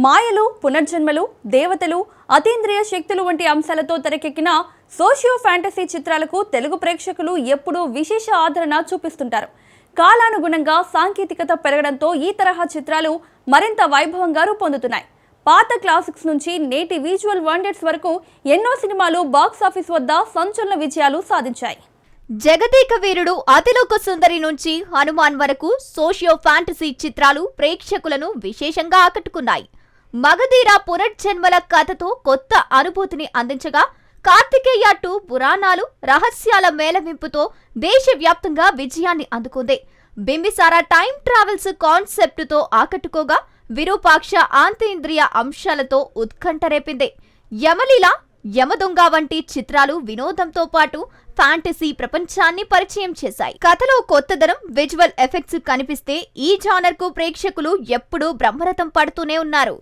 మాయలు, పునర్జన్మలు, దేవతలు, అతీంద్రియ శక్తులు వంటి అంశాలతో తెరకెక్కిన సోషియో ఫ్యాంటసీ చిత్రాలకు తెలుగు ప్రేక్షకులు ఎప్పుడూ విశేష ఆదరణ చూపిస్తుంటారు. కాలానుగుణంగా సాంకేతికత పెరగడంతో ఈ తరహా చిత్రాలు మరింత వైభవంగా రూపొందుతున్నాయి. పాత క్లాసిక్స్ నుంచి నేటి విజువల్ వండర్స్ వరకు ఎన్నో సినిమాలు బాక్స్ ఆఫీస్ వద్ద సంచలన విజయాలు సాధించాయి. జగదేక వీరుడు, అతిలోక సుందరి నుంచి హనుమాన్ వరకు సోషియో ఫ్యాంటసీ చిత్రాలు ప్రేక్షకులను విశేషంగా ఆకట్టుకున్నాయి. మగధీర పునర్జన్మల కథతో కొత్త అనుభూతిని అందించగా, కార్తికేయ 2 పురాణాలు, రహస్యాల మేళవింపుతో దేశవ్యాప్తంగా విజయాన్ని అందుకుంది. బింబిసార టైం ట్రావెల్స్ కాన్సెప్టుతో ఆకట్టుకోగా, విరూపాక్ష ఆంతేంద్రియ అంశాలతో ఉత్కంఠ రేపింది. యమలీల, యమదొంగ వంటి చిత్రాలు వినోదంతో పాటు ఫ్యాంటసీ ప్రపంచాన్ని పరిచయం చేశాయి. కథలో కొత్తదనం, విజువల్ ఎఫెక్ట్స్ కనిపిస్తే ఈ జానర్ కు ప్రేక్షకులు ఎప్పుడూ బ్రహ్మరథం పడుతూనే ఉన్నారు.